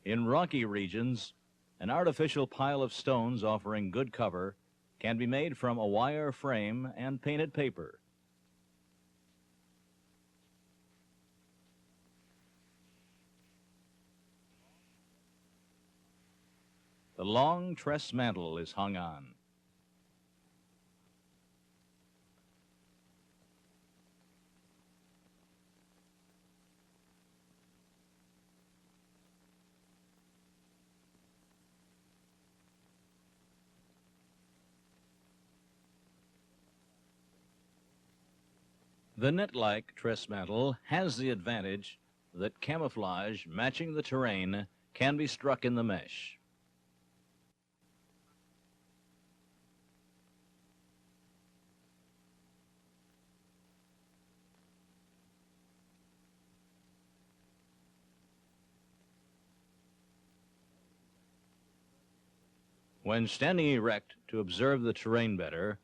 In rocky regions, an artificial pile of stones offering good cover can be made from a wire frame and painted paper. The long tress mantle is hung on. The net-like tress mantle has the advantage that camouflage matching the terrain can be struck in the mesh. When standing erect to observe the terrain better,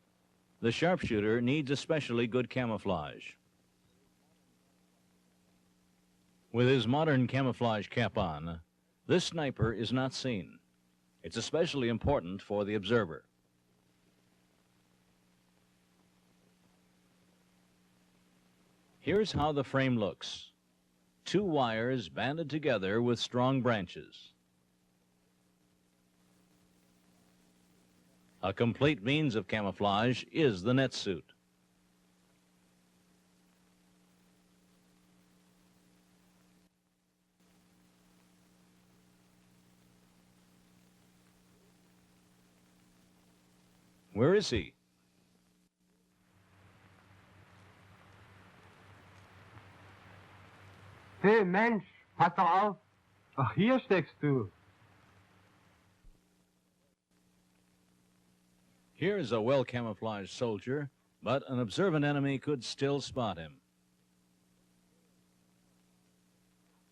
the sharpshooter needs especially good camouflage. With his modern camouflage cap on, this sniper is not seen. It's especially important for the observer. Here's how the frame looks. 2 wires banded together with strong branches. A complete means of camouflage is the net suit. Where is he? Hey Mensch, pass doch auf. Ach, hier steckst du. Here's a well-camouflaged soldier, but an observant enemy could still spot him.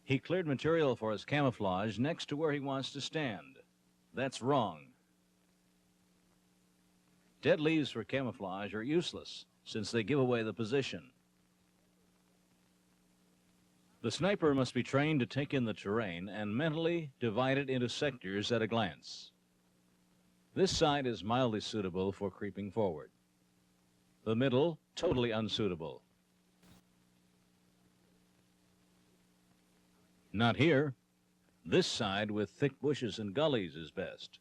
He cleared material for his camouflage next to where he wants to stand. That's wrong. Dead leaves for camouflage are useless since they give away the position. The sniper must be trained to take in the terrain and mentally divide it into sectors at a glance. This side is mildly suitable for creeping forward. The middle, totally unsuitable. Not here. This side with thick bushes and gullies is best.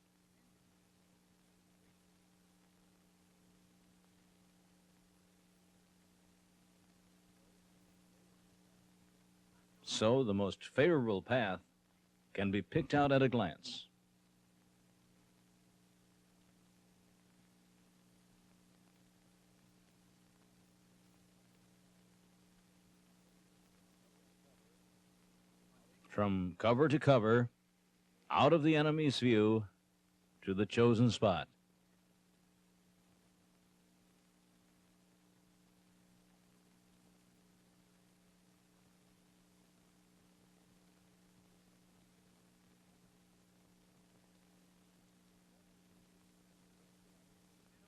So the most favorable path can be picked out at a glance. From cover to cover, out of the enemy's view, to the chosen spot.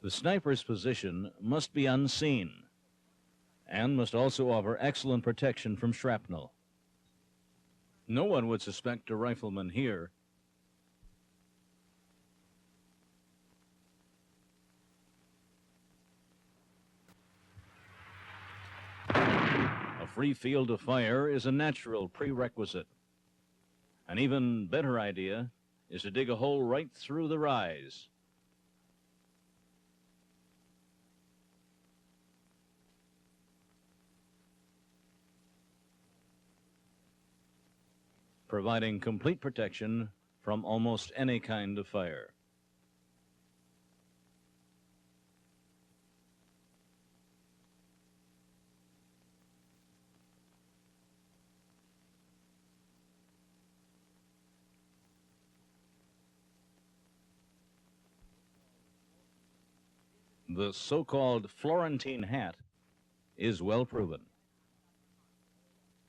The sniper's position must be unseen and must also offer excellent protection from shrapnel. No one would suspect a rifleman here. A free field to fire is a natural prerequisite. An even better idea is to dig a hole right through the rise. Providing complete protection from almost any kind of fire. The so-called Florentine hat is well proven.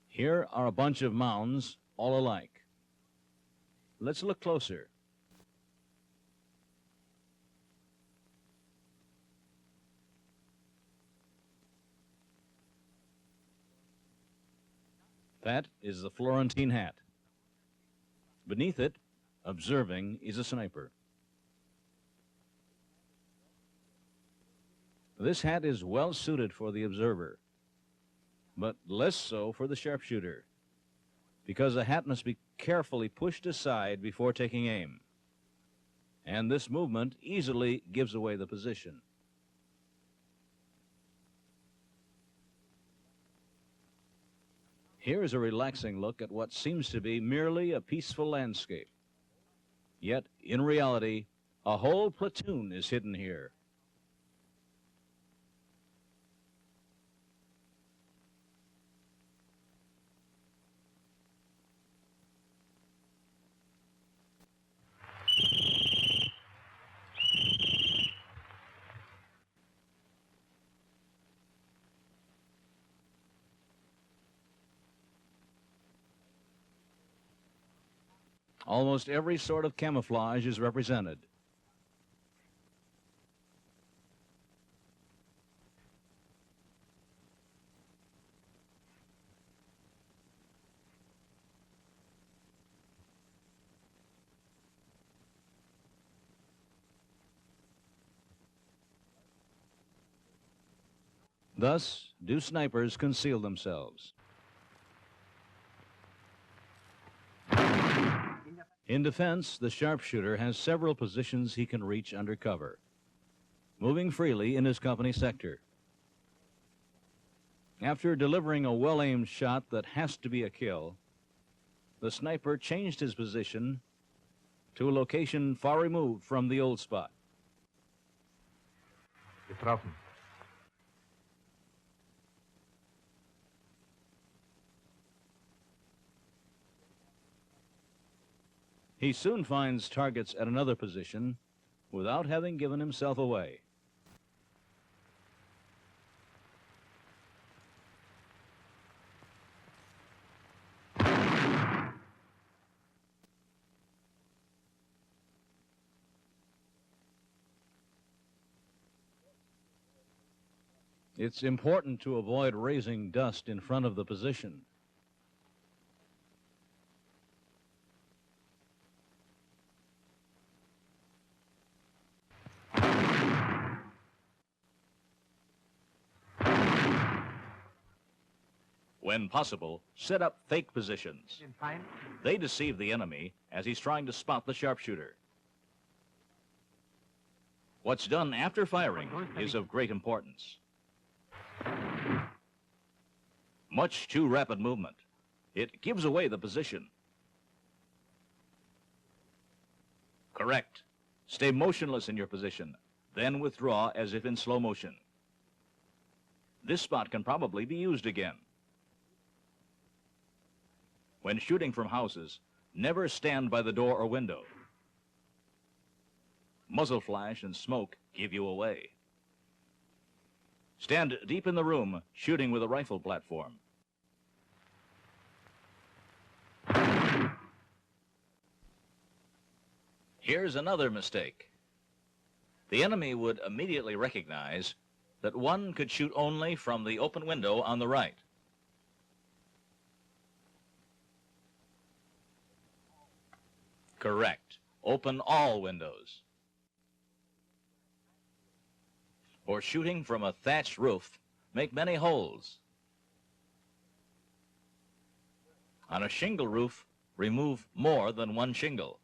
Here are a bunch of mounds all alike. Let's look closer. That is the Florentine hat. Beneath it, observing, is a sniper. This hat is well suited for the observer, but less so for the sharpshooter, because the hat must be carefully pushed aside before taking aim. And this movement easily gives away the position. Here is a relaxing look at what seems to be merely a peaceful landscape. Yet, in reality, a whole platoon is hidden here. Almost every sort of camouflage is represented. Thus do snipers conceal themselves. In defense, the sharpshooter has several positions he can reach under cover, moving freely in his company sector. After delivering a well-aimed shot that has to be a kill, the sniper changed his position to a location far removed from the old spot. Getroffen. He soon finds targets at another position without having given himself away. It's important to avoid raising dust in front of the position. When possible, set up fake positions. Den Feind. They deceive the enemy as he's trying to spot the sharpshooter. What's done after firing is of great importance. Much too rapid movement. It gives away the position. Correct. Stay motionless in your position, then withdraw as if in slow motion. This spot can probably be used again. When shooting from houses, never stand by the door or window. Muzzle flash and smoke give you away. Stand deep in the room, shooting with a rifle platform. Here's another mistake. The enemy would immediately recognize that one could shoot only from the open window on the right. Correct. Open all windows. For shooting from a thatched roof, make many holes. On a shingle roof, remove more than one shingle.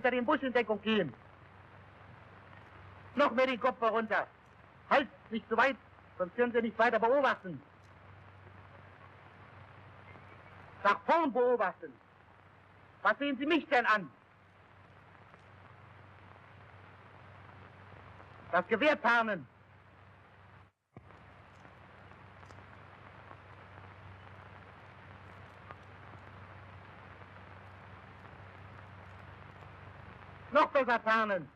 hinter den Busch in Deckung gehen. Noch mehr den Kopf herunter. Halt, nicht zu weit, sonst können Sie nicht weiter beobachten. Nach vorn beobachten. Was sehen Sie mich denn an? Das Gewehr tarnen. Noch besser tarnen.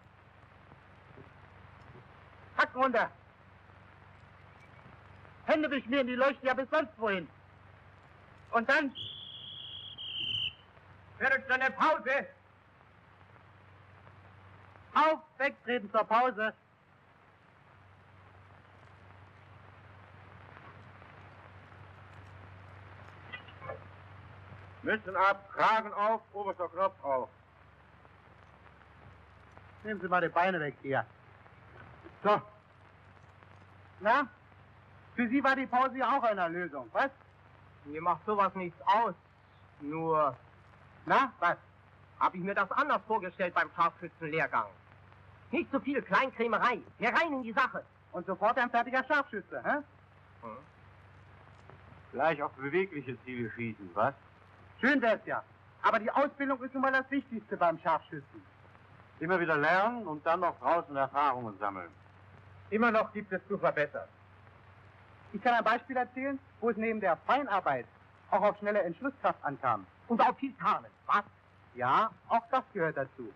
Hacken runter. Hände beschmieren, die leuchten ja bis sonst wohin. Und dann... Viertelstunde Pause. Auf, wegtreten zur Pause. Mützen ab, Kragen auf, oberster Knopf auf. Nehmen Sie mal die Beine weg hier. So. Na? Für Sie war die Pause ja auch eine Lösung, was? Mir macht sowas nichts aus. Nur, Na, was? habe ich mir das anders vorgestellt beim Scharfschützenlehrgang. Nicht so viel Kleinkrämerei, mehr rein in die Sache. Und sofort ein fertiger Scharfschütze, hä? Gleich auf bewegliche Ziele schießen, was? Schön wär's ja. Aber die Ausbildung ist nun mal das Wichtigste beim Scharfschützen. Immer wieder lernen und dann noch draußen Erfahrungen sammeln. Immer noch gibt es zu verbessern. Ich kann ein Beispiel erzählen, wo es neben der Feinarbeit auch auf schnelle Entschlusskraft ankam. Und auch viel tarnen, was? Ja, auch das gehört dazu.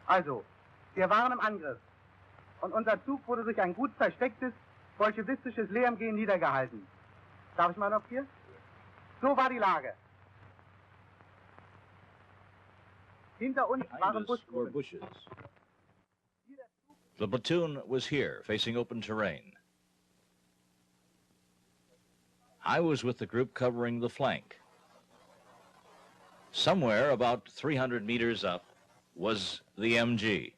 Also, wir waren im Angriff. Und unser Zug wurde durch ein gut verstecktes, bolschewistisches LMG niedergehalten. Darf ich mal noch hier? So war die Lage. Hinter uns waren Behind us were Buschgruppen. bushes. The platoon was here, facing open terrain. I was with the group covering the flank. Somewhere about 300 meters up was the MG.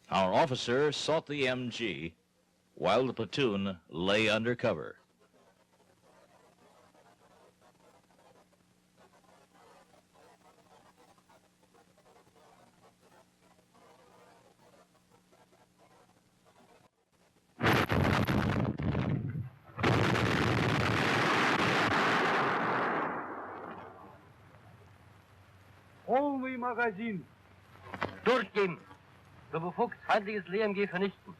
Our officer sought the MG while the platoon lay under cover. Полный магазин. Durchgehen. So befugt, feindliches LMG vernichten.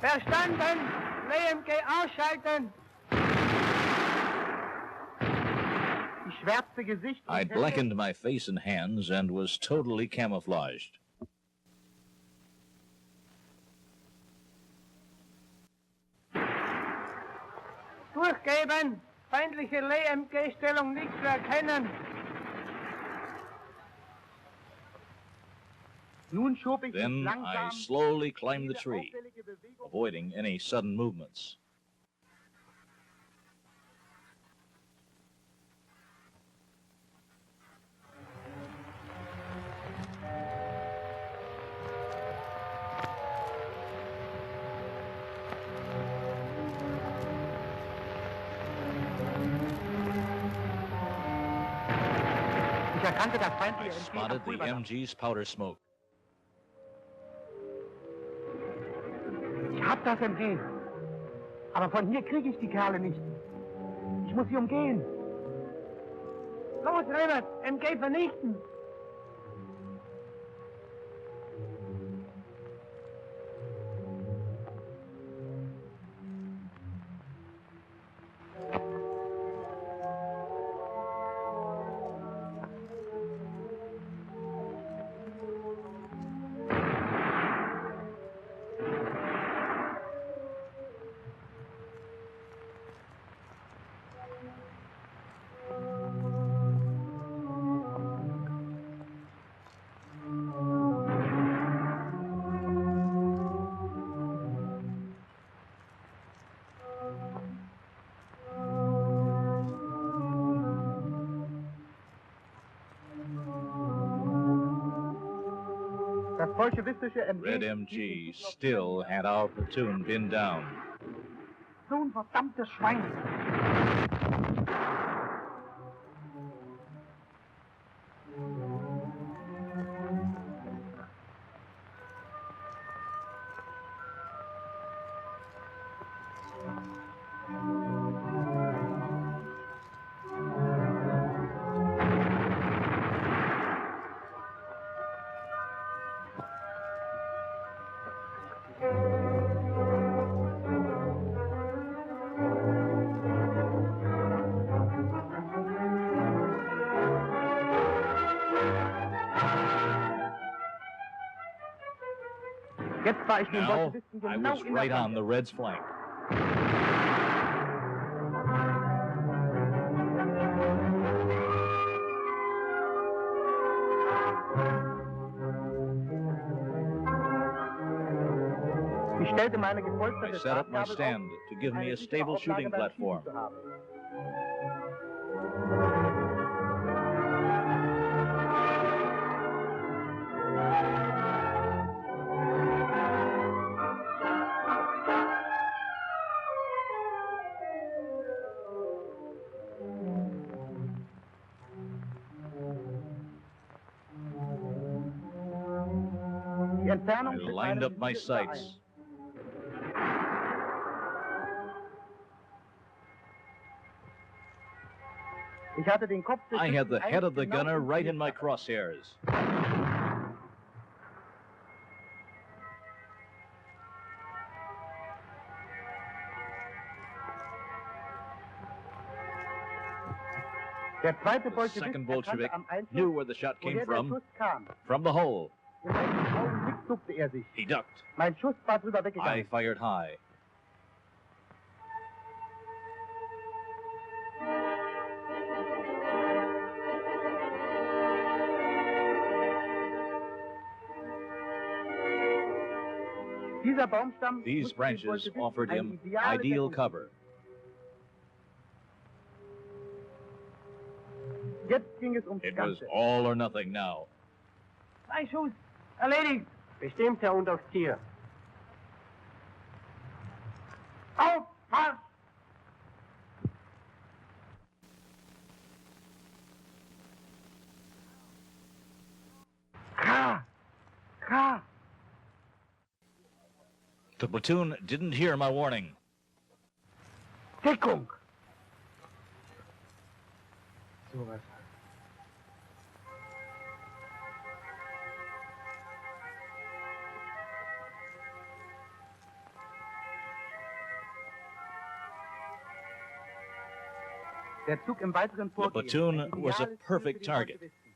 Verstanden! LMG ausschalten! Die schwärzte Gesicht... I'd blackened my face and hands and was totally camouflaged. Durchgeben! Feindliche LMG-Stellung nicht zu erkennen! Nun schob ich mich Then I langsam... slowly climbed the jede tree, auffällige Bewegung- avoiding any sudden movements. Ich erkannte das I feindliche MG am spotted the Pulverdampf. MG's powder smoke. Ich hab das MG. Aber von hier kriege ich die Kerle nicht. Ich muss sie umgehen. Los, Rebert, MG vernichten. Das bolschewistische Red MG still had our platoon pinned down. So ein verdammtes Schwein. Jetzt war ich den Now, Bolschewisten I genau was in right der on the Reds' flank. Ich stellte meine I gepolsterte set up my Tragkabel stand auf, to give me eine a sichere stable Auflage shooting beim platform. Schießen zu haben. Die I Entfernung mit lined meinem up my Visier überein. sights. Ich hatte den Kopf des I had the Schützen head of the eigentlich genau gunner im right in my Ziel. crosshairs. Der zweite The Bolschewist second erkannte Bolshevik am Einschuss, knew where the shot came woher der from, Schuss kam. from the hole. Im nächsten Augenblick duckte er sich. He ducked. Mein Schuss war drüber I weggegangen. fired high. Dieser Baumstamm These musste den branches Bolschewisten offered eine him ideale ideal Deckung cover. bieten. Jetzt ging es ums It was Ganze. all or nothing now. Zwei Schuss. Erledigt. Bestimmt, Herr Unteroffizier. Aufpass! K! K! The platoon didn't hear my warning. Deckung! Sowas. Der Zug im weiteren The Vorgehen. platoon Ein was a ideales Ziel perfect für die target. Bolschewisten.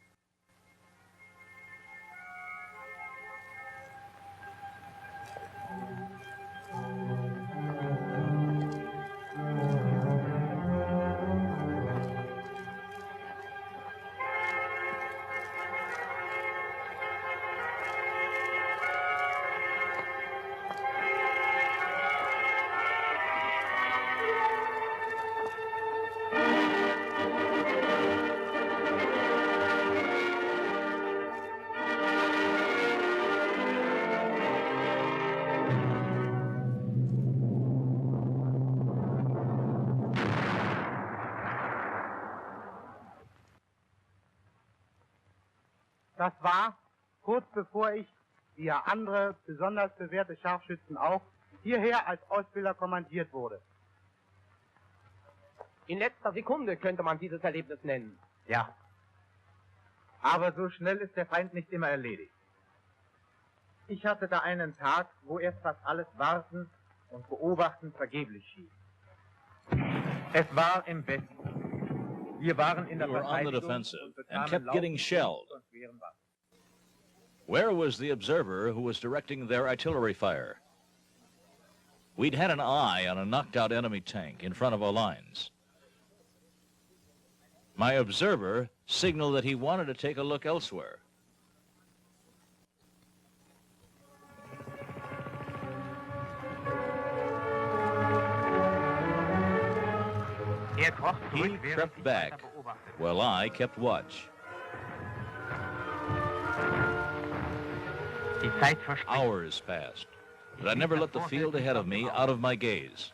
Das war, kurz bevor ich, wie ja andere besonders bewährte Scharfschützen auch, hierher als Ausbilder kommandiert wurde. In letzter Sekunde könnte man dieses Erlebnis nennen. Ja. Aber so schnell ist der Feind nicht immer erledigt. Ich hatte da einen Tag, wo erst fast alles Warten und Beobachten vergeblich schien. Es war im Westen. Wir waren in der We were on the Verteidigung defensive und and bekamen kept getting laufend shelled. und schweren Waffen. Where was the observer who was directing their artillery fire? We'd had an eye on a knocked-out enemy tank in front of our lines. My observer signaled that he wanted to take a look elsewhere. He crept back, while I kept watch. Die Zeit verspringt. Hours passed, but I never let the field ahead of me out of my gaze.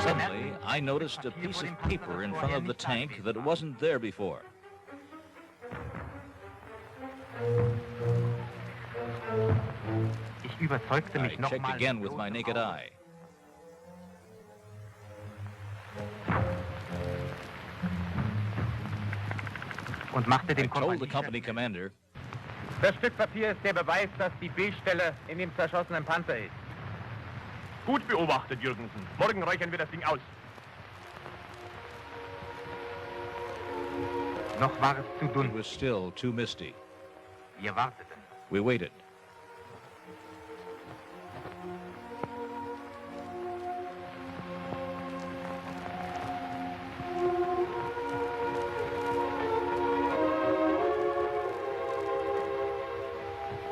Suddenly, I noticed a piece of paper in front of the tank that wasn't there before. I checked again with my naked eye. I told the company commander, Das Stück Papier ist der Beweis, dass die B-Stelle in dem zerschossenen Panzer ist. Gut beobachtet, Jürgensen. Morgen räuchern wir das Ding aus. Noch war es zu it dunkel. was still too misty. Wir warteten. We waited.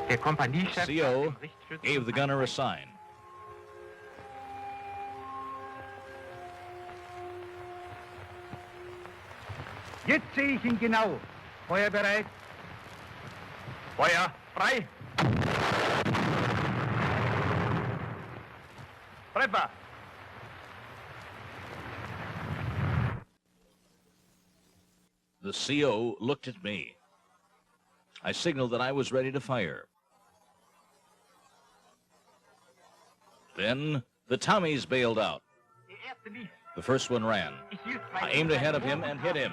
Der Kompaniechef CO gave the gunner a sign. Jetzt sehe ich ihn genau. Feuer bereit. Feuer frei. Treffer. The CO looked at me. I signaled that I was ready to fire. Then the Tommies bailed out. The first one ran. I aimed ahead of him and hit him.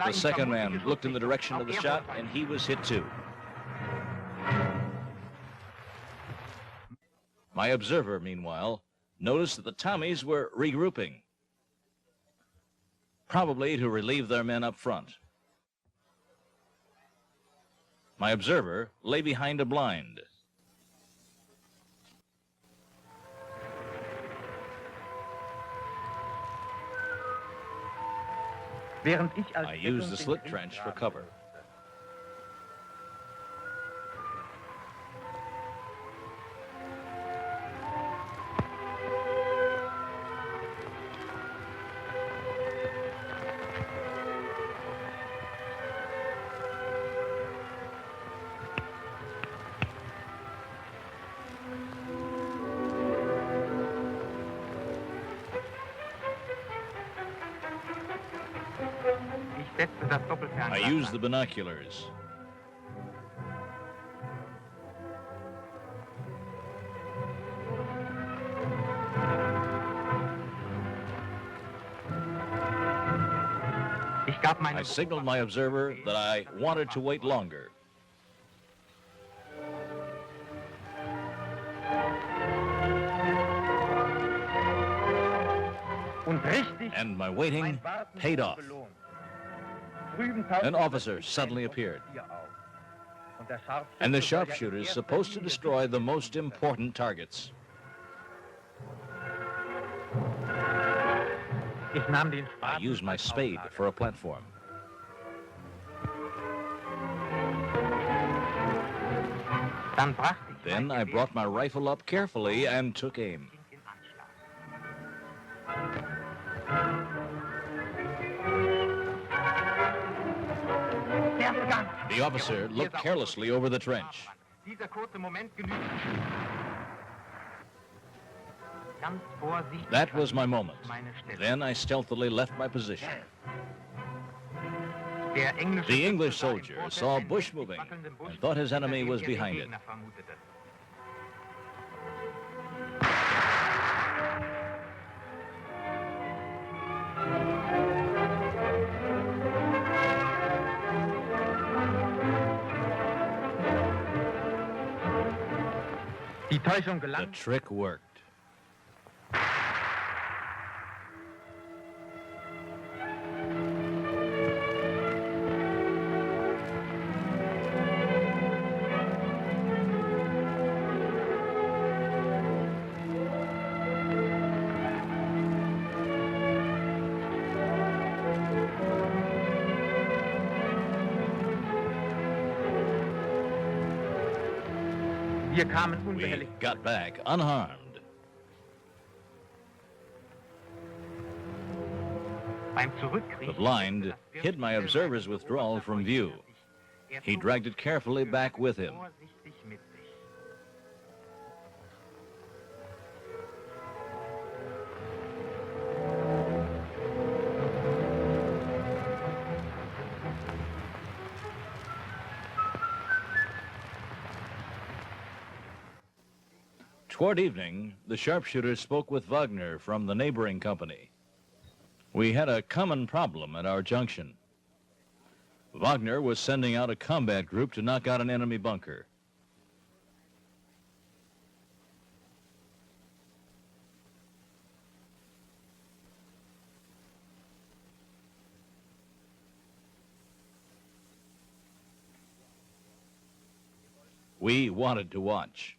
The second man looked in the direction of the shot, and he was hit too. My observer, meanwhile, noticed that the Tommies were regrouping, probably to relieve their men up front. My observer lay behind a blind. Während ich als I used the Rettung slit den trench for Grenzgraben cover. Ich setzte das I Doppelfernglas used an. the binoculars. Ich gab meine I signaled my observer that I wanted to wait longer. Und richtig And my waiting mein Warten paid wurde off. belohnt. Drüben tauchte An officer plötzlich suddenly ein appeared. Offizier auf. Und der Scharfschütze And the soll ja in sharpshooter is erster supposed to Linie destroy the sicher most sein. important targets. Ich nahm den I Spaten used my als spade Auflage. for a platform. Dann brachte ich Then mein I Gewehr brought my rifle up carefully and took aim. in Anschlag. Der begann. The officer looked carelessly over the trench. Dieser kurze Moment genügt. Ganz vorsichtig That was my moment. meine Stelle. Then I stealthily left my position. Der englische The English Schütze sah im soldier Vorfeld saw einen bush mächtig moving wackelnden Busch, and thought his enemy hinter dem was er den behind it. Gegner vermutete. Die Täuschung The gelang. trick worked. Wir kamen We unbehelligt. got back unharmed. The blind hid my observer's withdrawal from view. He dragged it carefully back with him. Toward evening, the sharpshooter spoke with Wagner from the neighboring company. We had a common problem at our junction. Wagner was sending out a combat group to knock out an enemy bunker. We wanted to watch.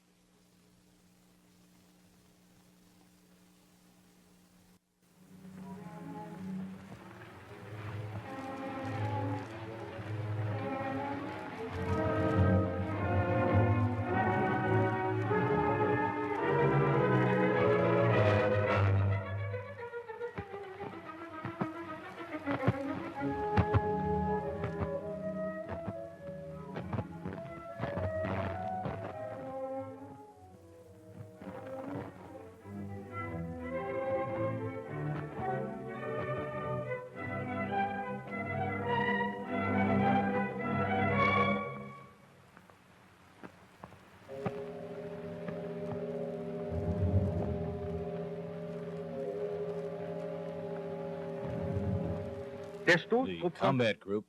The combat group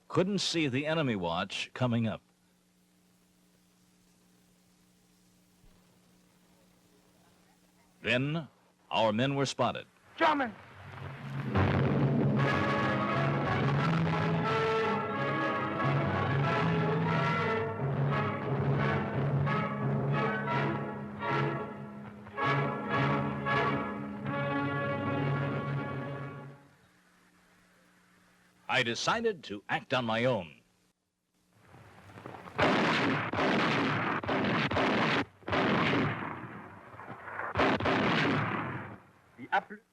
couldn't see the enemy watch coming up. Then our men were spotted. German! I decided to act on my own.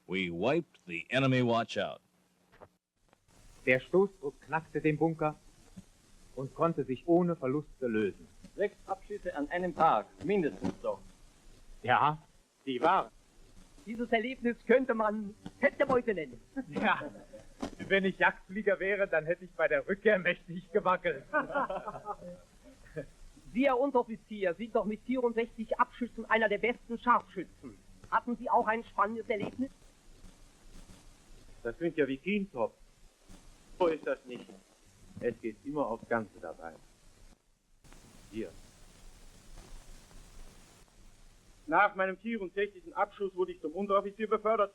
We wiped the enemy watch out. Der Stoßdruck knackte den Bunker und konnte sich ohne Verluste lösen. 6 Abschüsse an einem Tag, mindestens doch. Ja, die waren. Dieses Erlebnis könnte man Fettbeute nennen. Ja, wenn ich Jagdflieger wäre, dann hätte ich bei der Rückkehr mächtig gewackelt. Sie, Herr Unteroffizier, sind doch mit 64 Abschüssen einer der besten Scharfschützen. Hatten Sie auch ein spannendes Erlebnis? Das klingt ja wie Kientopf. So ist das nicht. Es geht immer aufs Ganze dabei. Hier. Nach meinem 64. Abschuss wurde ich zum Unteroffizier befördert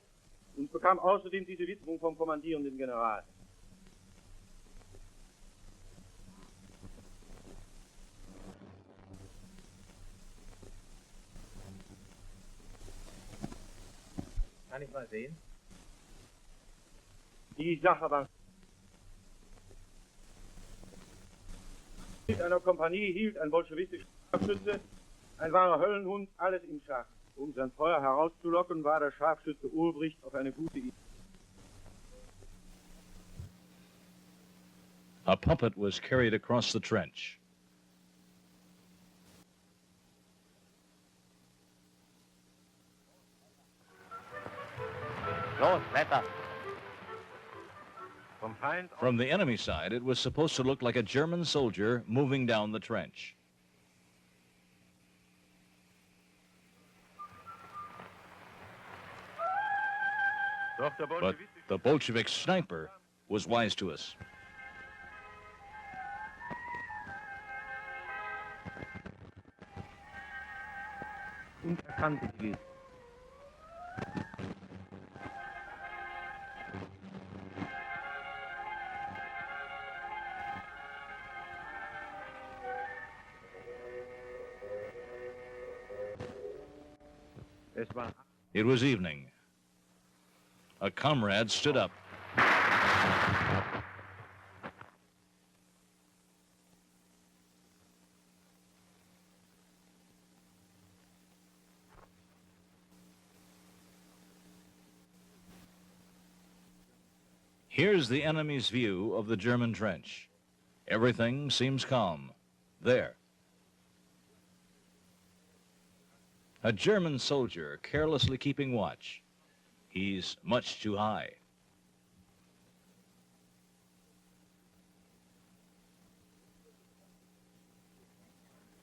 und bekam außerdem diese Widmung vom kommandierenden General. Kann ich mal sehen? Die Sache war... Mit einer Kompanie hielt ein bolschewistischer Scharfschütze, ein wahrer Höllenhund, alles im Schach. Um sein Feuer herauszulocken, war der Scharfschütze Ulbricht auf eine gute Idee. A puppet was carried across the trench. Los, Wetter! From the enemy side, it was supposed to look like a German soldier moving down the trench. But the Bolshevik sniper was wise to us. Und erkannte sie. It was evening. A comrade stood up. Here's the enemy's view of the German trench. Everything seems calm. There. A German soldier carelessly keeping watch. He's much too high.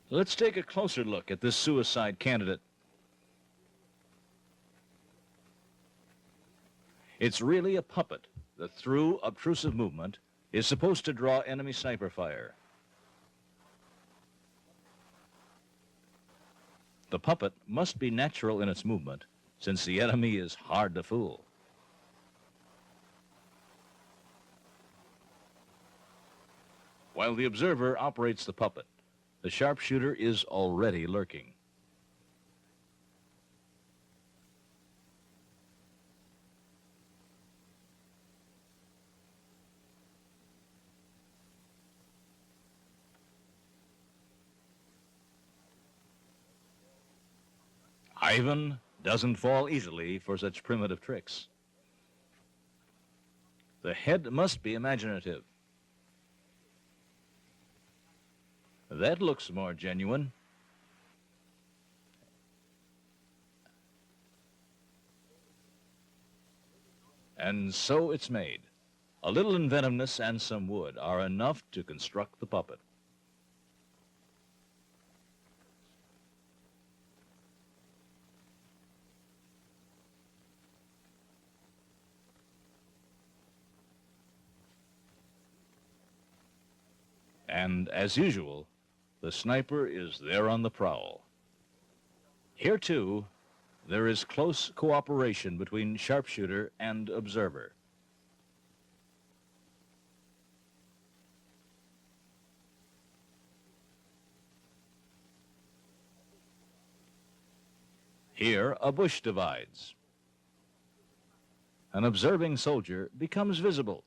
Let's take a closer look at this suicide candidate. It's really a puppet that, through obtrusive movement, is supposed to draw enemy sniper fire. The puppet must be natural in its movement, since the enemy is hard to fool. While the observer operates the puppet, the sharpshooter is already lurking. Ivan doesn't fall easily for such primitive tricks. The head must be imaginative. That looks more genuine. And so it's made. A little inventiveness and some wood are enough to construct the puppet. And as usual, the sniper is there on the prowl. Here, too, there is close cooperation between sharpshooter and observer. Here, a bush divides. An observing soldier becomes visible.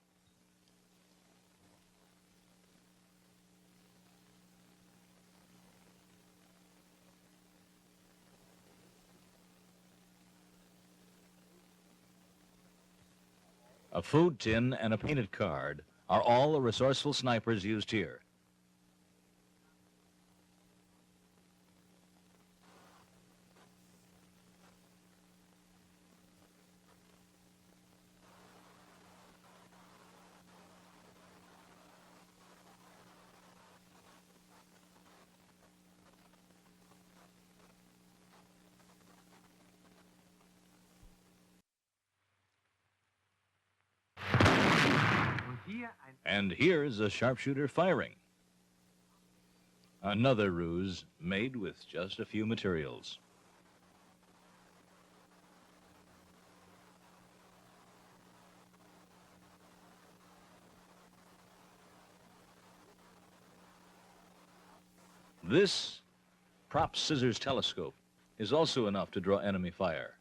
A food tin and a painted card are all the resourceful snipers used here. And here's a sharpshooter firing. Another ruse made with just a few materials. This prop scissors telescope is also enough to draw enemy fire.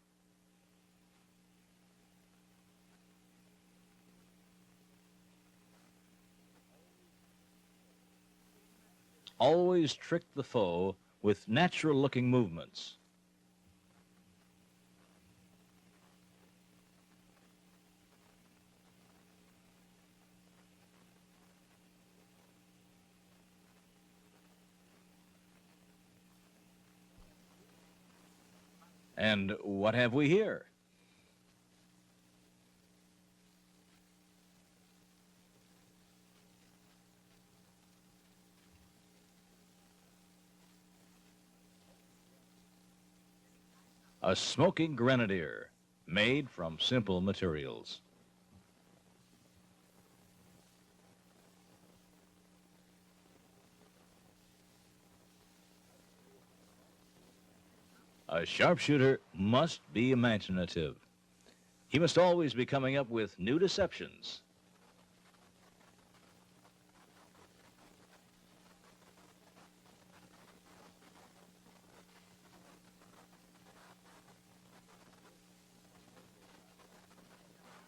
Always trick the foe with natural-looking movements. And what have we here? A smoking grenadier made from simple materials. A sharpshooter must be imaginative. He must always be coming up with new deceptions.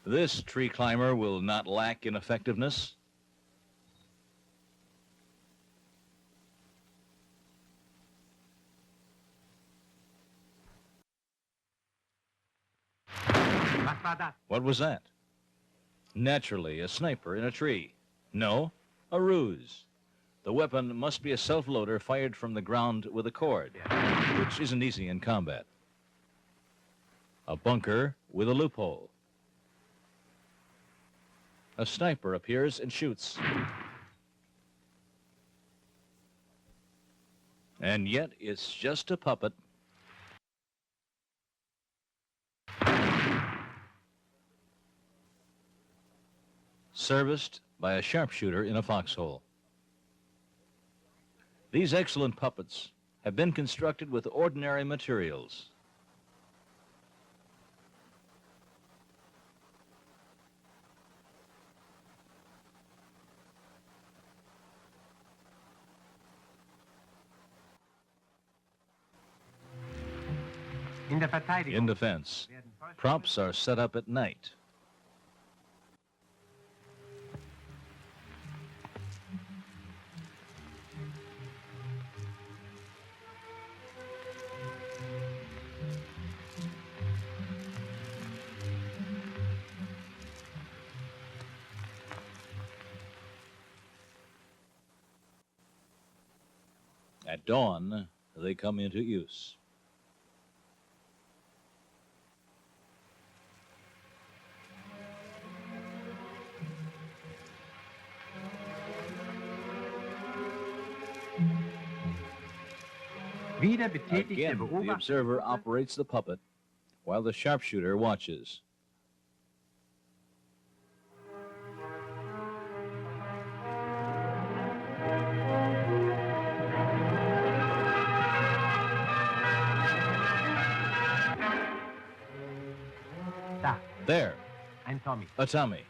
This tree climber will not lack in effectiveness. What was that? Naturally, a sniper in a tree. No, a ruse. The weapon must be a self-loader fired from the ground with a cord, which isn't easy in combat. A bunker with a loophole. A sniper appears and shoots. And yet, it's just a puppet. Serviced by a sharpshooter in a foxhole. These excellent puppets have been constructed with ordinary materials. In der Verteidigung. In defense, props are set up at night. At dawn, they come into use. Wieder betätigt der Again, the Beobachter observer operates the puppet while the sharpshooter watches. Da, There, ein Tommy. a Tommy.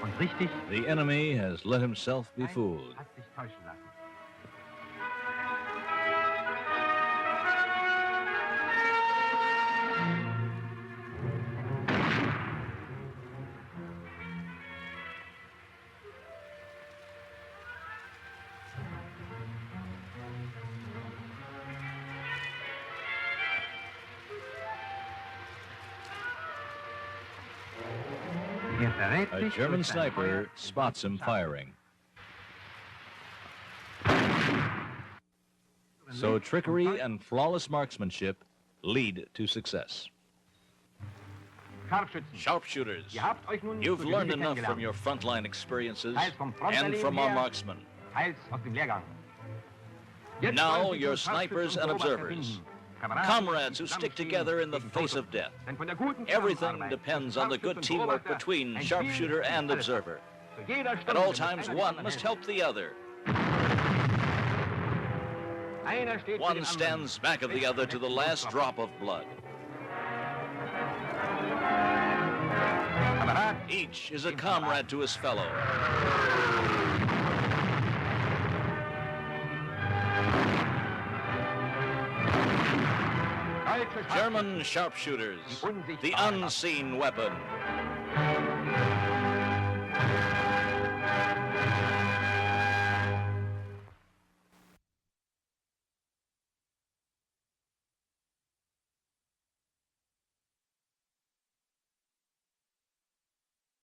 Und richtig, The enemy has let himself be fooled. hat sich täuschen lassen. Er verrät A sich German durch sein sniper Feuer spots him firing. So trickery and flawless marksmanship lead to success. Scharfschützen. Sharpshooters, Ihr habt euch nun you've zu learned Genüge enough from kennengelernt. your frontline experiences Teils vom and Fronterleben from our her, marksmen. teils aus dem Lehrgang. Jetzt Now wollen sich you're nun snipers Scharfschützen and Beobachter observers. finden. Kameraden, Comrades die who stick zusammenstehen together in the gegen face Totum. of death. Denn von der guten Everything Zusammenarbeit depends zwischen on the good Scharfschützen und teamwork Beobachter between ein Spiel sharpshooter ist and alles. observer. Zu jeder At Stunde all muss times, einer dem one anderen must helfen. help the other. Einer steht für One den stands anderen. back of the other to the last drop of blood. Kamerad, Each is a comrade to his fellow. deutsche Scharfschütze. German sharpshooters, the unseen weapon.